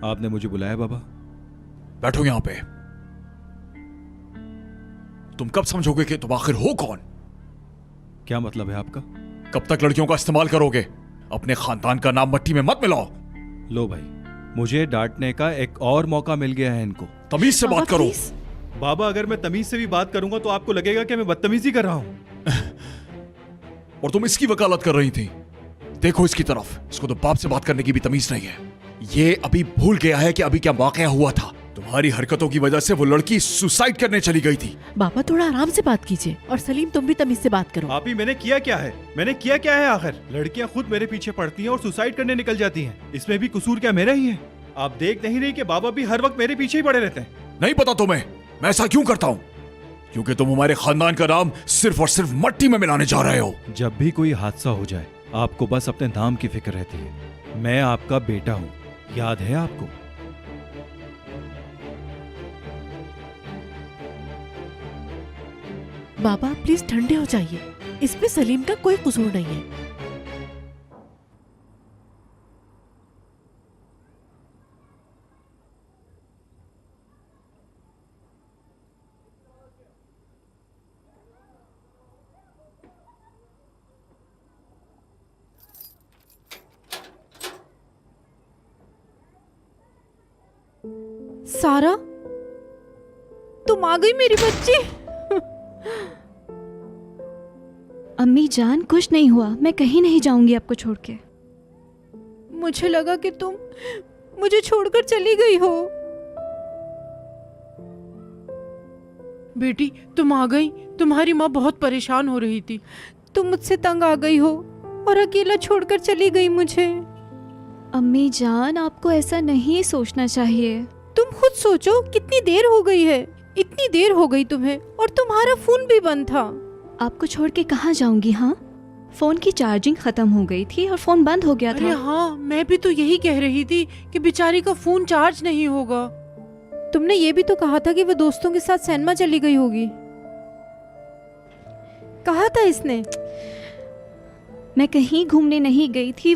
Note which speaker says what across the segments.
Speaker 1: आपने मुझे बुलाया बाबा?
Speaker 2: बैठो यहां पे। तुम कब समझोगे कि तुम आखिर हो कौन?
Speaker 1: क्या मतलब है आपका?
Speaker 2: कब तक लड़कियों का इस्तेमाल करोगे? अपने खानदान का नाम मट्टी में मत मिलाओ।
Speaker 1: लो भाई, मुझे डांटने का एक और मौका मिल गया है इनको।
Speaker 2: तमीज से बात करो।
Speaker 1: बाबा, अगर मैं तमीज से भी बात करूंगा तो आपको लगेगा कि मैं बदतमीजी कर रहा हूं।
Speaker 2: और तुम इसकी वकालत कर रही थी। देखो इसकी तरफ, इसको तो बाप से बात करने की भी तमीज नहीं है। ये अभी भूल गया है कि अभी क्या वाकया हुआ था। तुम्हारी हरकतों की वजह से वो लड़की सुसाइड करने चली गई थी।
Speaker 3: बाबा थोड़ा आराम से बात कीजिए। और सलीम, तुम भी तमीज से बात करो।
Speaker 1: आप ही, मैंने किया क्या है? मैंने किया क्या है आखिर? लड़कियां खुद मेरे पीछे पड़ती हैं और सुसाइड करने निकल जाती हैं। इसमें भी कसूर क्या मेरा ही है? आप देख नहीं रही कि बाबा भी हर वक्त मेरे पीछे ही पड़े रहते हैं?
Speaker 2: नहीं पता तुम्हें मैं ऐसा क्यों करता हूं? क्योंकि तुम हमारे खानदान का नाम सिर्फ और सिर्फ मट्टी में मिलाने जा रहे हो।
Speaker 1: जब भी कोई हादसा हो जाए, आपको बस अपने नाम की फिक्र रहती है। मैं आपका बेटा हूँ, याद है आपको?
Speaker 3: बाबा प्लीज ठंडे हो जाइए। इसमें सलीम का कोई कसूर नहीं है। सारा, तुम आ गई मेरी बच्ची।
Speaker 4: अम्मी जान, कुछ नहीं हुआ। मैं कहीं नहीं जाऊंगी आपको छोड़ के।
Speaker 3: मुझे लगा कि तुम मुझे छोड़कर चली गई हो। बेटी, तुम आ गई। तुम्हारी माँ बहुत परेशान हो रही थी। तुम मुझसे तंग आ गई हो और अकेला छोड़कर चली गई मुझे।
Speaker 4: अम्मी जान, आपको ऐसा नहीं सोचना चाहिए।
Speaker 3: तुम खुद सोचो, कितनी देर हो गई है। इतनी देर हो गई तुम्हें, और तुम्हारा फोन भी बंद था।
Speaker 4: आपको छोड़ के कहाँ जाऊंगी? हाँ, फोन की चार्जिंग खत्म हो गई थी और फोन बंद हो गया
Speaker 3: अरे
Speaker 4: था।
Speaker 3: हाँ, मैं भी तो यही कह रही थी कि बेचारी का फोन चार्ज नहीं होगा। तुमने ये भी तो कहा था कि वो दोस्तों के साथ सिनेमा चली गई होगी। कहा था इसने।
Speaker 4: मैं कहीं घूमने नहीं गई थी।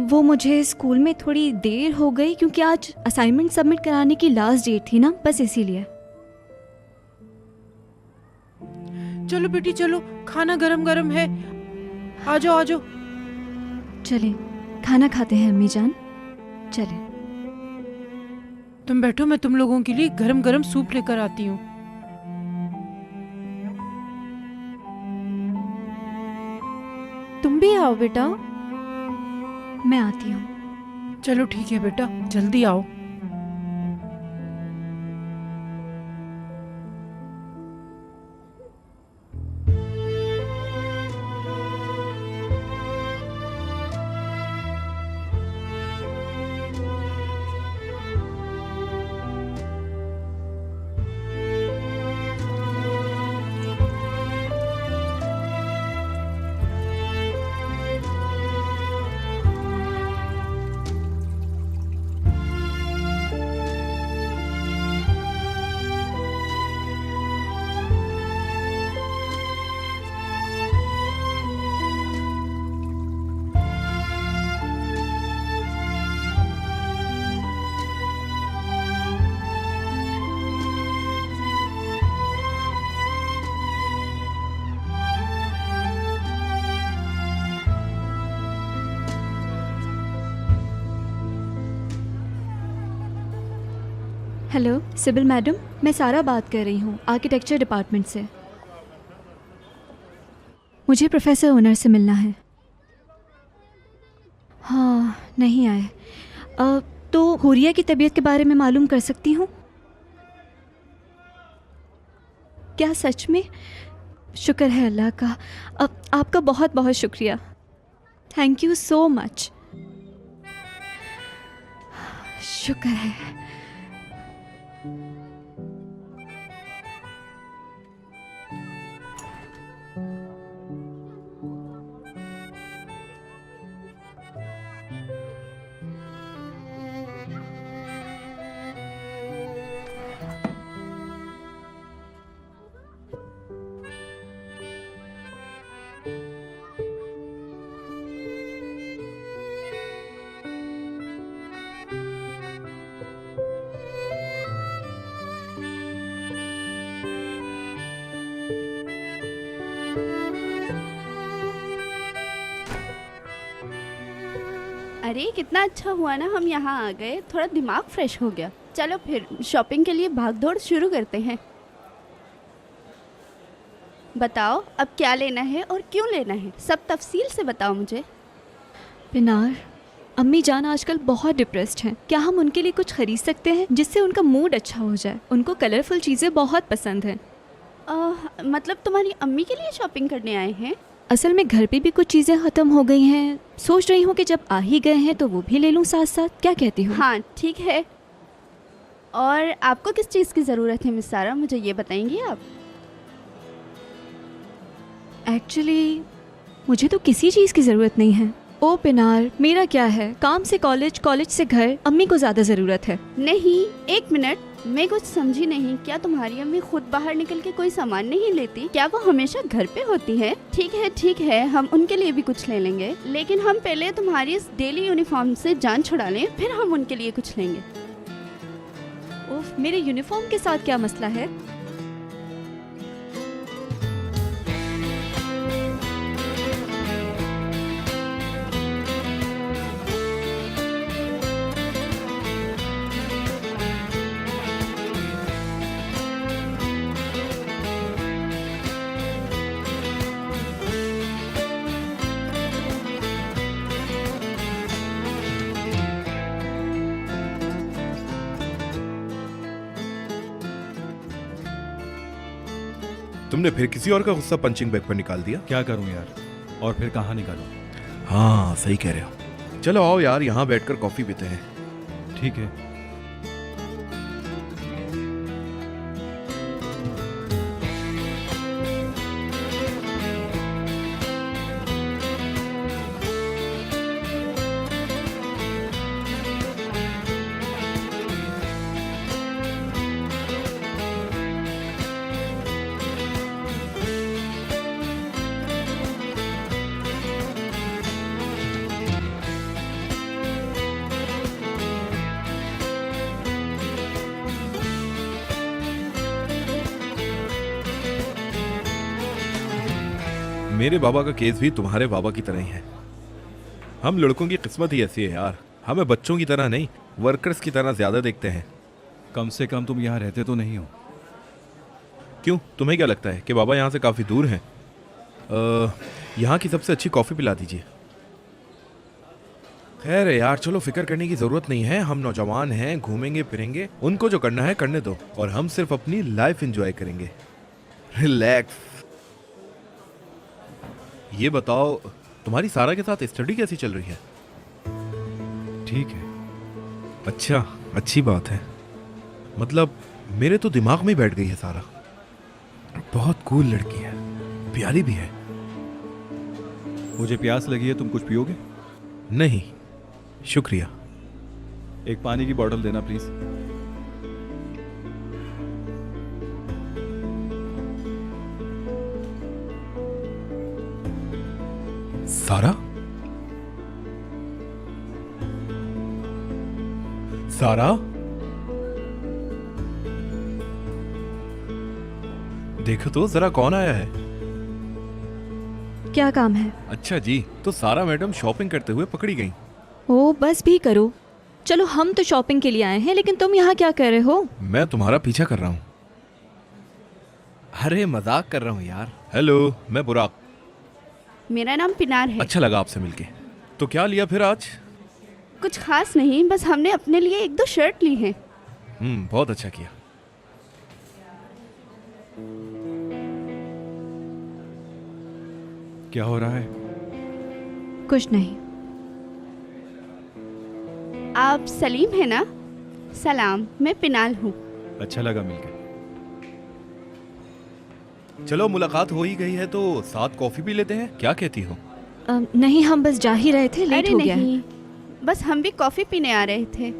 Speaker 4: वो मुझे स्कूल में थोड़ी देर हो गई क्योंकि आज असाइनमेंट सबमिट कराने की लास्ट डेट थी ना, बस इसीलिए।
Speaker 3: चलो बेटी चलो, खाना गरम गरम है। आ जाओ आ जाओ।
Speaker 4: चले खाना खाते हैं अम्मी जान, चले।
Speaker 3: तुम बैठो, मैं तुम लोगों के लिए गरम गरम सूप लेकर आती हूँ। तुम भी आओ बेटा।
Speaker 4: मैं आती हूँ।
Speaker 3: चलो ठीक है बेटा, जल्दी आओ।
Speaker 4: हेलो सिबिल मैडम, मैं सारा बात कर रही हूँ आर्किटेक्चर डिपार्टमेंट से। मुझे प्रोफेसर ओनर से मिलना है। हाँ, नहीं आए। तो हुरिया की तबीयत के बारे में मालूम कर सकती हूँ क्या? सच में? शुक्र है अल्लाह का। आपका बहुत बहुत शुक्रिया। Thank you so much. शुक्र है।
Speaker 5: अरे कितना अच्छा हुआ ना हम यहाँ आ गए, थोड़ा दिमाग फ्रेश हो गया। चलो फिर शॉपिंग के लिए भागदौड़ शुरू करते हैं। बताओ अब क्या लेना है और क्यों लेना है, सब तफसील से बताओ मुझे।
Speaker 4: पिनार, अम्मी जान आजकल बहुत डिप्रेस्ड हैं। क्या हम उनके लिए कुछ खरीद सकते हैं जिससे उनका मूड अच्छा हो जाए? उनको कलरफुल चीज़ें बहुत पसंद हैं।
Speaker 5: मतलब तुम्हारी अम्मी के लिए शॉपिंग करने आए हैं?
Speaker 4: असल में घर पे भी कुछ चीज़ें ख़त्म हो गई हैं। सोच रही हूँ कि जब आ ही गए हैं तो वो भी ले लूँ साथ साथ। क्या कहती हो?
Speaker 5: हाँ ठीक है। और आपको किस चीज़ की ज़रूरत है मिस सारा, मुझे ये बताएंगी आप?
Speaker 4: एक्चुअली मुझे तो किसी चीज़ की ज़रूरत नहीं है। ओ पिनार, मेरा क्या है, काम से कॉलेज, कॉलेज से घर, अम्मी को ज़्यादा ज़रूरत है।
Speaker 5: नहीं, एक मिनट, मैं कुछ समझी नहीं। क्या तुम्हारी अम्मी खुद बाहर निकल के कोई सामान नहीं लेती? क्या वो हमेशा घर पे होती है? ठीक है, हम उनके लिए भी कुछ ले लेंगे, लेकिन हम पहले तुम्हारी इस डेली यूनिफॉर्म से जान छुड़ा लें, फिर हम उनके लिए कुछ लेंगे।
Speaker 4: ओफ, मेरे यूनिफॉर्म के साथ क्या मसला है?
Speaker 6: तुमने फिर किसी और का गुस्सा पंचिंग बैग पर निकाल दिया?
Speaker 1: क्या करूं यार, और फिर कहाँ निकालूं?
Speaker 6: हाँ सही कह रहे हो। चलो आओ यार, यहाँ बैठकर कॉफी पीते हैं।
Speaker 1: ठीक है।
Speaker 6: मेरे बाबा का केस भी तुम्हारे बाबा की तरह ही है। हम लड़कों की किस्मत ही ऐसी है यार, हमें बच्चों की तरह नहीं, वर्कर्स की तरह ज्यादा देखते हैं।
Speaker 1: कम से कम तुम यहाँ रहते तो नहीं हो।
Speaker 6: क्यों, तुम्हें क्या लगता है कि बाबा यहाँ से काफी दूर हैं? यहाँ की सबसे अच्छी कॉफी पिला दीजिए। खैर यार चलो, फिक्र करने की जरूरत नहीं है। हम नौजवान हैं, घूमेंगे फिरेंगे, उनको जो करना है करने दो, और हम सिर्फ अपनी लाइफ एंजॉय करेंगे। रिलैक्स। ये बताओ, तुम्हारी सारा के साथ स्टडी कैसी चल रही है?
Speaker 1: ठीक है।
Speaker 6: अच्छा, अच्छी बात है। मतलब मेरे तो दिमाग में बैठ गई है सारा। बहुत कूल लड़की है, प्यारी भी है।
Speaker 1: मुझे प्यास लगी है, तुम कुछ पियोगे?
Speaker 6: नहीं शुक्रिया।
Speaker 1: एक पानी की बोतल देना प्लीज।
Speaker 6: सारा? सारा? देखो तो जरा कौन आया है।
Speaker 4: क्या काम है?
Speaker 6: अच्छा जी, तो सारा मैडम शॉपिंग करते हुए पकड़ी गई।
Speaker 4: ओ बस भी करो। चलो हम तो शॉपिंग के लिए आए हैं, लेकिन तुम यहाँ क्या कर रहे हो?
Speaker 6: मैं तुम्हारा पीछा कर रहा हूँ। अरे मजाक कर रहा हूँ यार। हेलो, मैं बुराक।
Speaker 5: मेरा नाम पिनार है।
Speaker 6: अच्छा लगा आपसे मिलके। तो क्या लिया फिर आज?
Speaker 5: कुछ खास नहीं, बस हमने अपने लिए 1-2 शर्ट ली हैं।
Speaker 6: बहुत अच्छा किया।
Speaker 1: क्या हो रहा है?
Speaker 4: कुछ नहीं।
Speaker 5: आप सलीम है ना? सलाम, मैं पिनाल हूँ।
Speaker 1: अच्छा लगा मिलकर।
Speaker 6: चलो मुलाकात हो ही गई है तो साथ कॉफी पी लेते हैं, क्या कहती हो?
Speaker 4: नहीं, हम बस जा ही रहे थे, लेट
Speaker 5: अरे
Speaker 4: हो गया है।
Speaker 5: नहीं, बस हम भी कॉफी पीने आ रहे थे।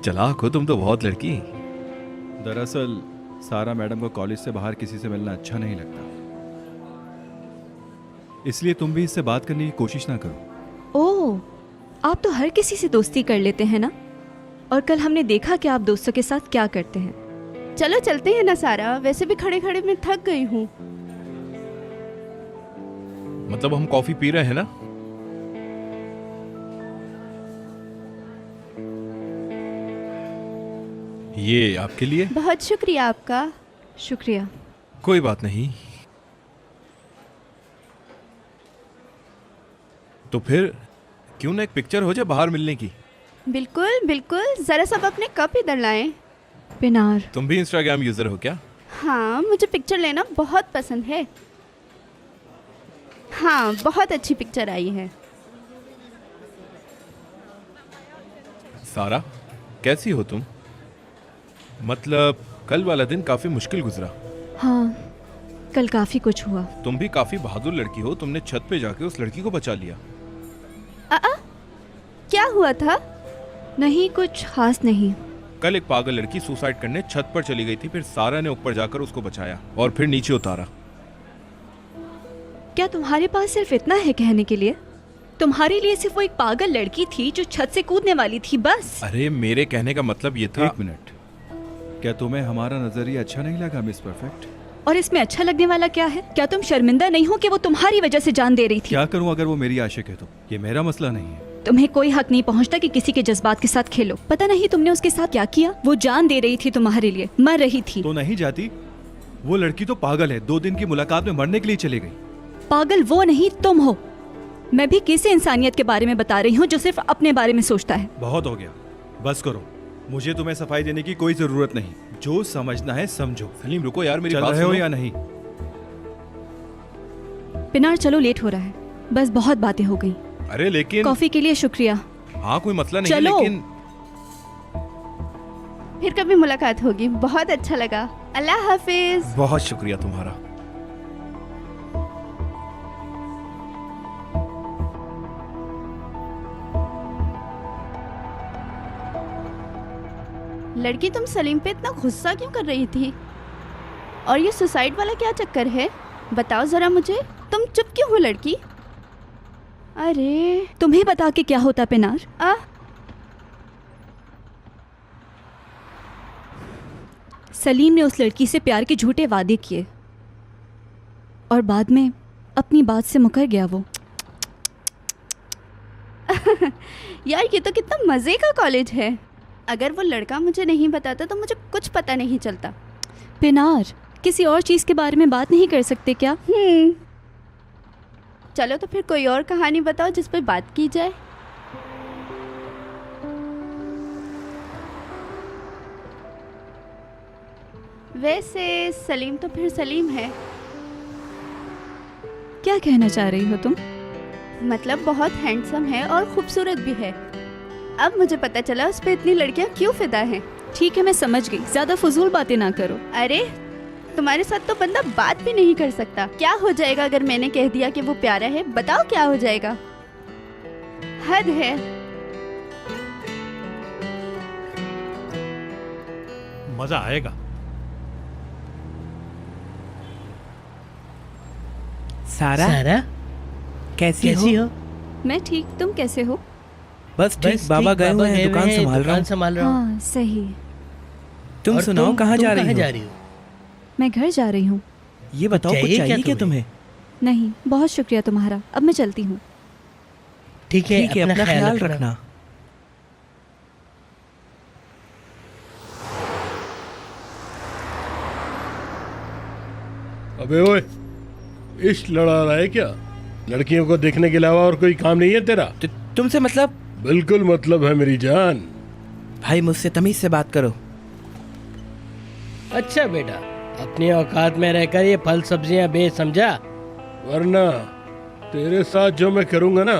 Speaker 6: चालाक हो तुम तो बहुत लड़की।
Speaker 1: दरअसल सारा मैडम को कॉलेज से बाहर किसी से मिलना अच्छा नहीं लगता, इसलिए तुम भी इससे बात करने की कोशिश ना करो।
Speaker 4: ओह, आप तो हर किसी से दोस्ती कर लेते हैं ना? और कल हमने देखा कि आप दोस्तों के साथ क्या करते हैं।
Speaker 5: चलो चलते हैं ना सारा, वैसे भी खड़े खड़े मैं थक गई हूँ।
Speaker 6: मतलब हम कॉफी पी रहे हैं ना? ये आपके लिए।
Speaker 5: बहुत शुक्रिया आपका।
Speaker 4: शुक्रिया।
Speaker 6: कोई बात नहीं। तो फिर क्यों ना एक पिक्चर हो जाए बाहर मिलने की।
Speaker 5: बिल्कुल बिल्कुल, जरा सब अपने कप इधर लाएं।
Speaker 4: पिनार,
Speaker 6: तुम भी इंस्टाग्राम यूजर हो क्या?
Speaker 5: हाँ, मुझे पिक्चर लेना बहुत पसंद है। हाँ, बहुत अच्छी पिक्चर आई है।
Speaker 6: सारा, कैसी हो तुम? मतलब कल वाला दिन काफी मुश्किल गुजरा।
Speaker 4: हाँ, कल काफी कुछ हुआ।
Speaker 6: तुम भी काफी बहादुर लड़की हो, तुमने छत पे जाके उस लड़की को बचा लिया।
Speaker 5: क्या हुआ था?
Speaker 4: नहीं, कुछ खास नहीं।
Speaker 6: कल एक पागल लड़की सुसाइड करने छत पर चली गई थी, फिर सारा ने ऊपर जाकर उसको बचाया और फिर नीचे उतारा।
Speaker 4: क्या तुम्हारे पास सिर्फ इतना है कहने के लिए? तुम्हारे लिए सिर्फ वो एक पागल लड़की थी जो छत से कूदने वाली थी, बस।
Speaker 6: अरे मेरे कहने का मतलब ये था।
Speaker 1: एक मिनट, क्या तुम्हें हमारा नजरिया अच्छा नहीं लगा मिस परफेक्ट?
Speaker 4: और इसमें अच्छा लगने वाला क्या है? क्या तुम शर्मिंदा नहीं हो कि वो तुम्हारी वजह से जान दे रही थी?
Speaker 1: क्या करूं अगर वो मेरी आशिक है तो? ये मेरा मसला नहीं है।
Speaker 4: तुम्हें कोई हक नहीं पहुंचता कि किसी के जज्बात के साथ खेलो। पता नहीं तुमने उसके साथ क्या किया। वो जान दे रही थी तुम्हारे लिए, मर रही थी।
Speaker 1: तो नहीं जाती? वो लड़की तो पागल है, 2 दिन की मुलाकात में मरने के लिए चली गई।
Speaker 4: पागल वो नहीं, तुम हो। मैं भी किसी इंसानियत के बारे में बता रही हूँ जो सिर्फ अपने बारे में सोचता है।
Speaker 1: बहुत हो गया, बस करो। मुझे तुम्हें सफाई देने की कोई जरूरत नहीं। जो समझना है समझो।
Speaker 6: सलीम रुको यार, मेरी
Speaker 1: चल
Speaker 6: बात
Speaker 1: रहे हो
Speaker 6: सुनो।
Speaker 1: या नहीं?
Speaker 4: पिनार चलो, लेट हो रहा है। बस बहुत बातें हो गई।
Speaker 6: अरे लेकिन
Speaker 4: कॉफी के लिए शुक्रिया।
Speaker 6: हाँ कोई मसला नहीं,
Speaker 4: चलो।
Speaker 6: लेकिन
Speaker 5: फिर कभी मुलाकात होगी। बहुत अच्छा लगा। अल्लाह हाफिज।
Speaker 6: बहुत शुक्रिया तुम्हारा।
Speaker 5: लड़की, तुम सलीम पे इतना गुस्सा क्यों कर रही थी? और ये सुसाइड वाला क्या चक्कर है? बताओ जरा मुझे। तुम चुप क्यों हो लड़की? अरे
Speaker 4: तुम्हें बता के क्या होता पिनार? सलीम ने उस लड़की से प्यार के झूठे वादे किए और बाद में अपनी बात से मुकर गया वो।
Speaker 5: यार, ये तो कितना मजे का कॉलेज है। अगर वो लड़का मुझे नहीं बताता तो मुझे कुछ पता नहीं चलता।
Speaker 4: पिनार, किसी और चीज के बारे में बात नहीं कर सकते क्या?
Speaker 5: चलो तो फिर कोई और कहानी बताओ जिस पे बात की जाए। वैसे सलीम तो फिर सलीम है।
Speaker 4: क्या कहना चाह रही हो तुम?
Speaker 5: मतलब बहुत हैंडसम है और खूबसूरत भी है। अब मुझे पता चला उस पे इतनी लड़कियां क्यों फिदा हैं।
Speaker 4: ठीक है, मैं समझ गई। ज्यादा फजूल बातें ना करो।
Speaker 5: अरे तुम्हारे साथ तो बंदा बात भी नहीं कर सकता। क्या हो जाएगा अगर मैंने कह दिया कि वो प्यारा है? बताओ क्या हो जाएगा? हद है।
Speaker 1: मजा आएगा।
Speaker 7: सारा कैसी हो?
Speaker 4: मैं ठीक, तुम कैसे हो?
Speaker 7: बस ठीक, बाबा गए हुए हैं, दुकान संभाल रहा हूँ।
Speaker 4: हाँ सही।
Speaker 7: तुम
Speaker 8: और
Speaker 7: सुनाओ, कहाँ जा रही हो?
Speaker 4: मैं घर जा रही हूँ।
Speaker 7: ये बताओ, कुछ चाहिए क्या तुम्हें?
Speaker 4: नहीं, बहुत शुक्रिया तुम्हारा। अब मैं चलती हूँ।
Speaker 8: ठीक है,
Speaker 7: अपना ख्याल रखना।
Speaker 9: अबे ओए, इश्क लड़ा रहा है क्या? लड़कियों को देखने के अलावा और कोई काम नहीं है तेरा?
Speaker 7: तुमसे मतलब?
Speaker 9: बिल्कुल मतलब है मेरी जान।
Speaker 7: भाई मुझसे तमीज से बात करो।
Speaker 8: अच्छा बेटा, अपनी औकात में रहकर ये फल सब्जियां बेच, समझा?
Speaker 9: वरना तेरे साथ जो मैं करूंगा ना,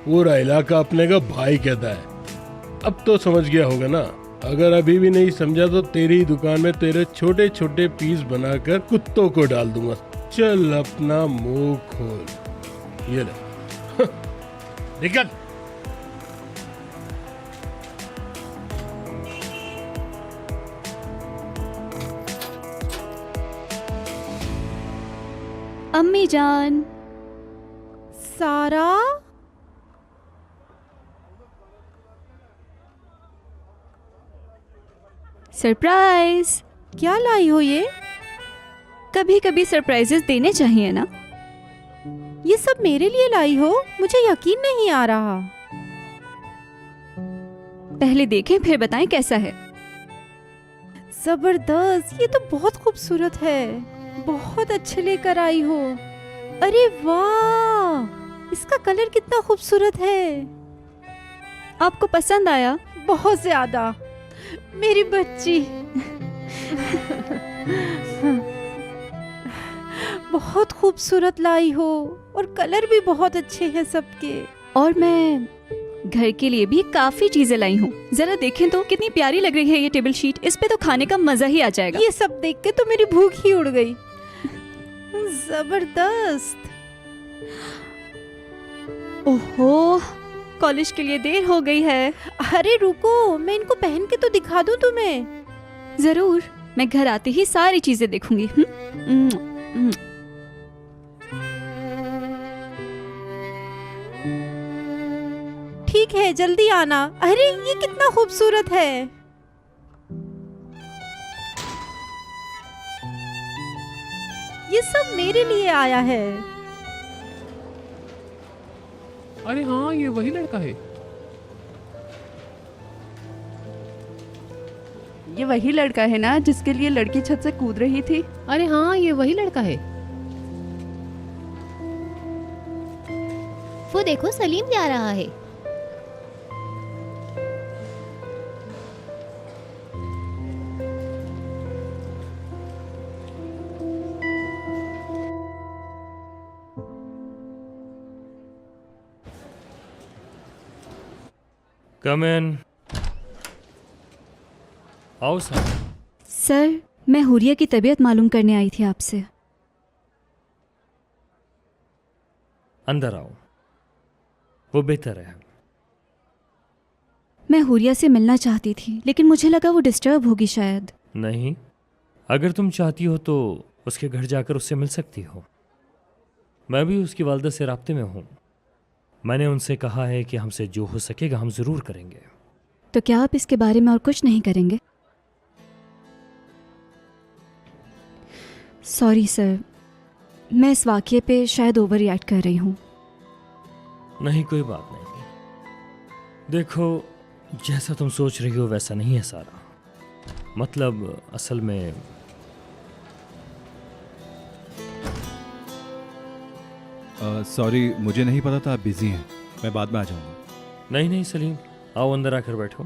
Speaker 9: पूरा इलाका अपने का भाई कहता है। अब तो समझ गया होगा ना? अगर अभी भी नहीं समझा तो तेरी दुकान में तेरे छोटे छोटे पीस बनाकर कुत्तों को डाल दूंगा। चल अपना मुंह खोल। ये ले निकल।
Speaker 4: अम्मी जान।
Speaker 3: सारा,
Speaker 4: सरप्राइज।
Speaker 3: क्या लाई हो ये?
Speaker 4: कभी कभी सरप्राइजेस देने चाहिए ना।
Speaker 3: ये सब मेरे लिए लाई हो? मुझे यकीन नहीं आ रहा।
Speaker 4: पहले देखें फिर बताएं कैसा है।
Speaker 3: जबरदस्त, ये तो बहुत खूबसूरत है। बहुत अच्छे लेकर आई हो। अरे वाह, इसका कलर कितना खूबसूरत है।
Speaker 4: आपको पसंद आया?
Speaker 3: बहुत ज्यादा। मेरी बच्ची बहुत खूबसूरत लाई हो और कलर भी बहुत अच्छे हैं सबके।
Speaker 4: और मैं घर के लिए भी काफी चीजें लाई हूँ। जरा देखें तो कितनी प्यारी लग रही है ये टेबल शीट। इस पे तो खाने का मजा ही आ जाएगा।
Speaker 3: ये सब देख के तो मेरी भूख ही उड़ गई। जबरदस्त।
Speaker 4: ओहो, कॉलेज के लिए देर हो गई है।
Speaker 3: अरे रुको, मैं इनको पहन के तो दिखा दूं तुम्हें।
Speaker 4: जरूर, मैं घर आते ही सारी चीजें देखूंगी।
Speaker 3: ठीक है, जल्दी आना। अरे ये कितना खूबसूरत है। ये सब मेरे लिए आया है।
Speaker 10: अरे हाँ, ये वही लड़का है।
Speaker 5: ये वही लड़का है ना जिसके लिए लड़की छत से कूद रही थी?
Speaker 7: अरे हाँ, ये वही लड़का है।
Speaker 11: वो देखो, सलीम जा रहा है।
Speaker 8: कम इन। आओ सर।
Speaker 4: सर, मैं हुरिया की तबीयत मालूम करने आई थी आपसे।
Speaker 8: अंदर आओ, वो बेहतर है।
Speaker 4: मैं हुरिया से मिलना चाहती थी, लेकिन मुझे लगा वो डिस्टर्ब होगी शायद।
Speaker 8: नहीं, अगर तुम चाहती हो तो उसके घर जाकर उससे मिल सकती हो। मैं भी उसकी वालदा से राब्ते में हूँ। मैंने उनसे कहा है कि हमसे जो हो सकेगा हम ज़रूर करेंगे।
Speaker 4: तो क्या आप इसके बारे में और कुछ नहीं करेंगे? सॉरी सर, मैं इस वाक़ये पे शायद ओवर रिएक्ट कर रही हूँ।
Speaker 8: नहीं, कोई बात नहीं। देखो, जैसा तुम सोच रही हो वैसा नहीं है सारा। मतलब असल में
Speaker 1: सॉरी, मुझे नहीं पता था आप बिजी हैं। मैं बाद में आ जाऊंगा।
Speaker 8: नहीं नहीं सलीम, आओ अंदर आकर बैठो।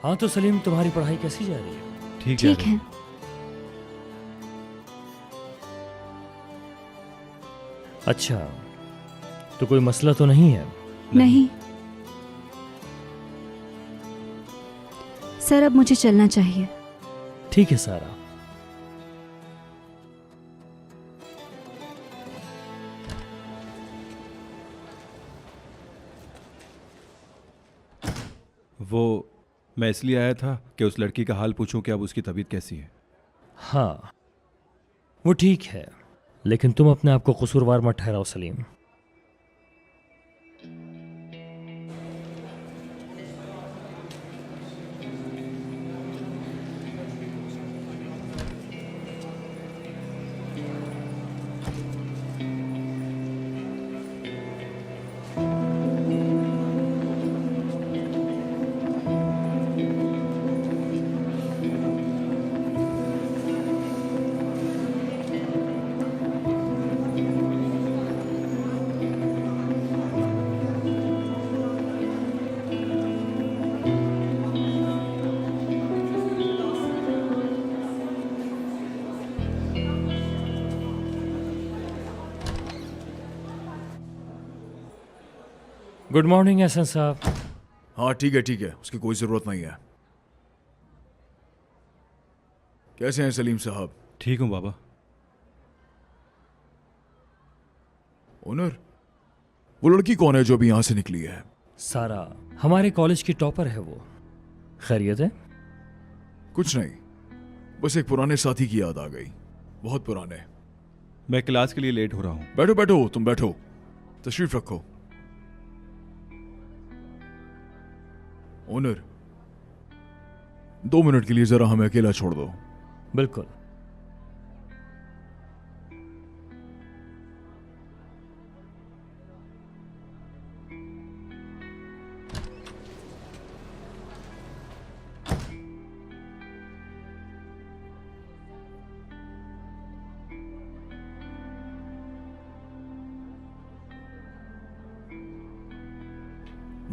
Speaker 8: हाँ तो सलीम, तुम्हारी पढ़ाई कैसी जा रही है?
Speaker 4: ठीक है।
Speaker 8: अच्छा, तो कोई मसला तो नहीं है?
Speaker 4: नहीं सर, अब मुझे चलना चाहिए।
Speaker 8: ठीक है सारा।
Speaker 1: वो मैं इसलिए आया था कि उस लड़की का हाल पूछूं कि अब उसकी तबीयत कैसी है।
Speaker 8: हाँ, वो ठीक है, लेकिन तुम अपने आप को कसूरवार मत ठहराओ सलीम। गुड मॉर्निंग एहसन साहब।
Speaker 2: हाँ ठीक है, उसकी कोई ज़रूरत नहीं है। कैसे हैं सलीम साहब?
Speaker 1: ठीक हूँ बाबा।
Speaker 2: ओनर, वो लड़की कौन है जो अभी यहाँ से निकली है?
Speaker 8: सारा, हमारे कॉलेज की टॉपर है वो। खैरियत है?
Speaker 2: कुछ नहीं, बस एक पुराने साथी की याद आ गई। बहुत पुराने।
Speaker 1: मैं क्लास के लिए लेट हो रहा हूँ।
Speaker 2: बैठो बैठो, तुम बैठो, तशरीफ रखो। ओनर, 2 मिनट के लिए जरा हमें अकेला छोड़ दो।
Speaker 8: बिल्कुल।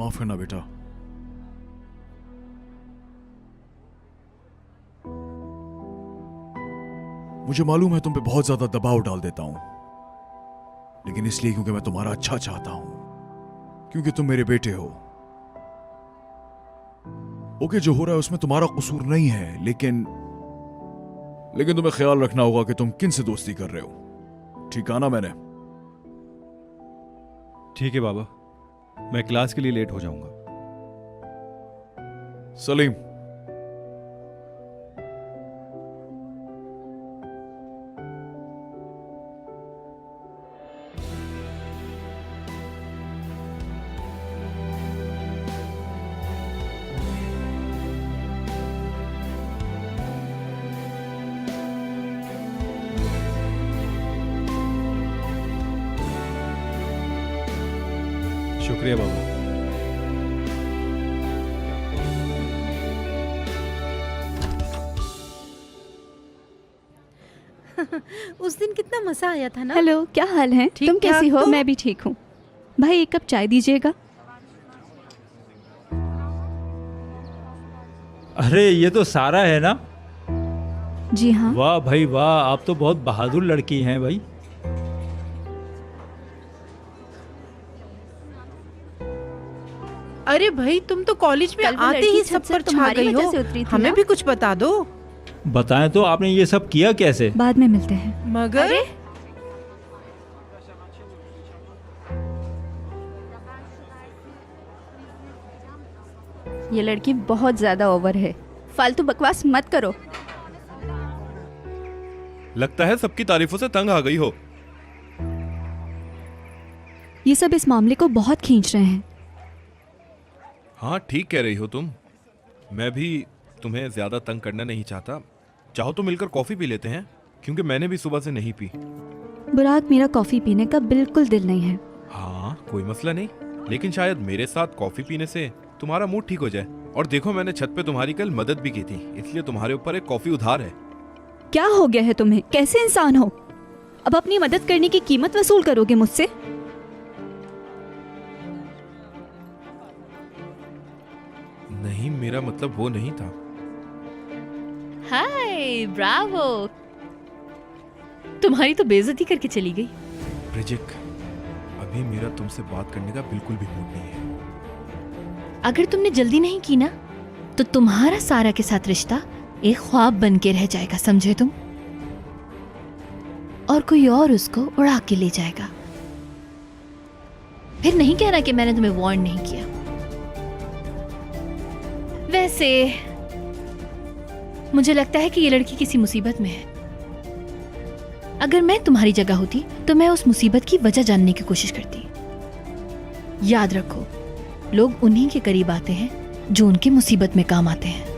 Speaker 2: माफ करना बेटा। मुझे मालूम है तुम पे बहुत ज्यादा दबाव डाल देता हूं, लेकिन इसलिए क्योंकि मैं तुम्हारा अच्छा चाहता हूं, क्योंकि तुम मेरे बेटे हो। ओके, जो हो रहा है उसमें तुम्हारा कसूर नहीं है, लेकिन तुम्हें ख्याल रखना होगा कि तुम किन से दोस्ती कर रहे हो। ठीक कहा ना मैंने?
Speaker 1: ठीक है बाबा, मैं क्लास के लिए लेट हो जाऊंगा।
Speaker 2: सलीम,
Speaker 1: शुक्रिया बाबा।
Speaker 3: उस दिन कितना मजा आया था ना।
Speaker 4: हेलो, क्या हाल है?
Speaker 3: ठीक
Speaker 4: तुम कैसी
Speaker 3: ठाक
Speaker 4: हो?
Speaker 3: तो?
Speaker 4: मैं भी ठीक हूँ। भाई, एक कप चाय दीजिएगा।
Speaker 12: अरे ये तो सारा है ना?
Speaker 4: जी हाँ।
Speaker 12: वाह भाई वाह, आप तो बहुत बहादुर लड़की हैं भाई।
Speaker 13: अरे भाई, तुम तो कॉलेज में
Speaker 5: कल वो
Speaker 13: आते
Speaker 5: लड़की
Speaker 13: ही
Speaker 5: छत
Speaker 13: सब
Speaker 5: से
Speaker 13: पर छा
Speaker 5: तुम्हारी
Speaker 13: गई
Speaker 5: वजह
Speaker 13: हो।
Speaker 5: से उतरी थी
Speaker 13: हमें
Speaker 5: ना?
Speaker 13: भी कुछ बता दो।
Speaker 12: बताएं तो आपने ये सब किया कैसे?
Speaker 4: बाद में मिलते हैं।
Speaker 13: मगर
Speaker 5: ये लड़की बहुत ज्यादा ओवर है, फालतू बकवास मत करो।
Speaker 1: लगता है सबकी तारीफों से तंग आ गई हो।
Speaker 4: ये सब इस मामले को बहुत खींच रहे हैं।
Speaker 6: हाँ, ठीक कह रही हो तुम। मैं भी तुम्हें ज्यादा तंग करना नहीं चाहता। चाहो तो मिलकर कॉफी पी लेते हैं, क्योंकि मैंने भी सुबह से नहीं पी।
Speaker 4: बुराक, मेरा कॉफी पीने का बिल्कुल दिल नहीं है।
Speaker 6: हाँ, कोई मसला नहीं, लेकिन शायद मेरे साथ कॉफी पीने से तुम्हारा मूड ठीक हो जाए। और देखो, मैंने छत पे तुम्हारी कल मदद भी की थी, इसलिए तुम्हारे ऊपर एक कॉफी उधार है।
Speaker 4: क्या हो गया है तुम्हें? कैसे इंसान हो? अब अपनी मदद करने की कीमत वसूल करोगे मुझसे?
Speaker 6: नहीं, मेरा मतलब वो नहीं था।
Speaker 11: हाय, ब्रावो। तुम्हारी तो बेइज्जती करके चली गई।
Speaker 6: ब्रिजिक, अभी मेरा तुमसे बात करने का बिल्कुल भी मूड नहीं है।
Speaker 11: अगर तुमने जल्दी नहीं की ना, तो तुम्हारा सारा के साथ रिश्ता एक ख्वाब बन के रह जाएगा, समझे तुम? और कोई और उसको उड़ा के ले जाएगा। फिर नहीं कहना कि मैंने तुम्हें वार्न नहीं किया। वैसे मुझे लगता है कि ये लड़की किसी मुसीबत में है। अगर मैं तुम्हारी जगह होती तो मैं उस मुसीबत की वजह जानने की कोशिश करती। याद रखो, लोग उन्हीं के करीब आते हैं जो उनकी मुसीबत में काम आते हैं।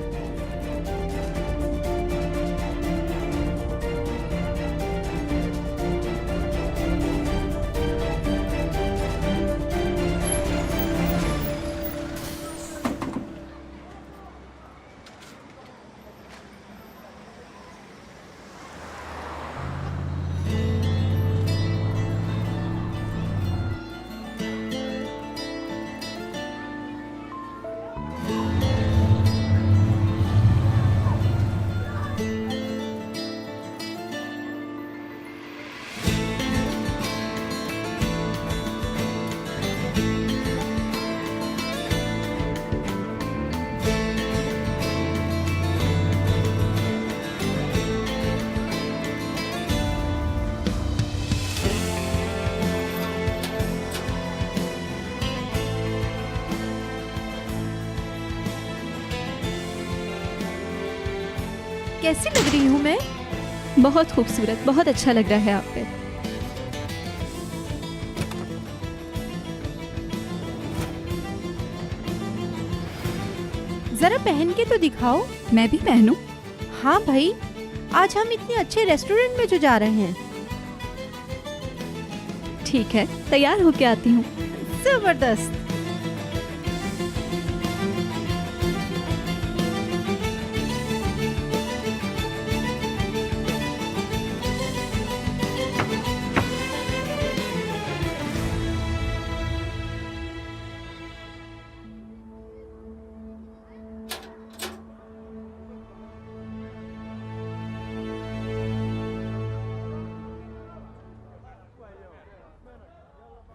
Speaker 3: कैसी लग रही हूँ मैं?
Speaker 4: बहुत खूबसूरत, बहुत अच्छा लग रहा है आप पे।
Speaker 3: जरा पहन के तो दिखाओ।
Speaker 4: मैं भी पहनूं?
Speaker 3: हाँ भाई, आज हम इतने अच्छे रेस्टोरेंट में जो जा रहे हैं।
Speaker 4: ठीक है, तैयार होके आती हूँ।
Speaker 3: जबरदस्त।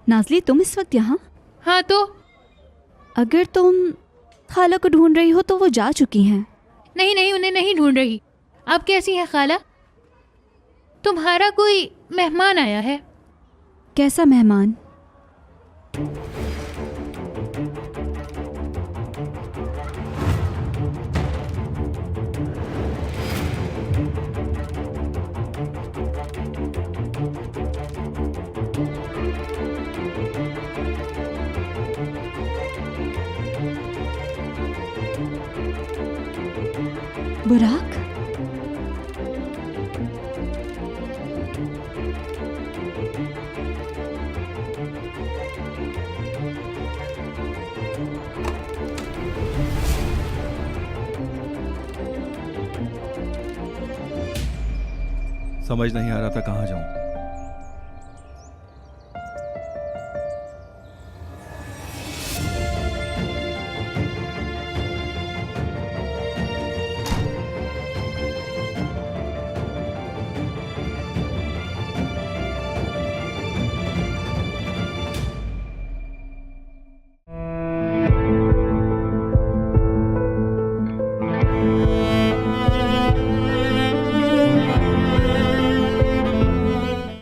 Speaker 4: नाज़ली, तुम इस वक्त यहाँ?
Speaker 11: हाँ तो
Speaker 4: अगर तुम खाला को ढूंढ रही हो तो वो जा चुकी हैं।
Speaker 11: नहीं नहीं, उन्हें नहीं ढूंढ रही। आप कैसी हैं खाला? तुम्हारा कोई मेहमान आया है।
Speaker 4: कैसा मेहमान? बुराक?
Speaker 1: समझ नहीं आ रहा था कहाँ जाऊं।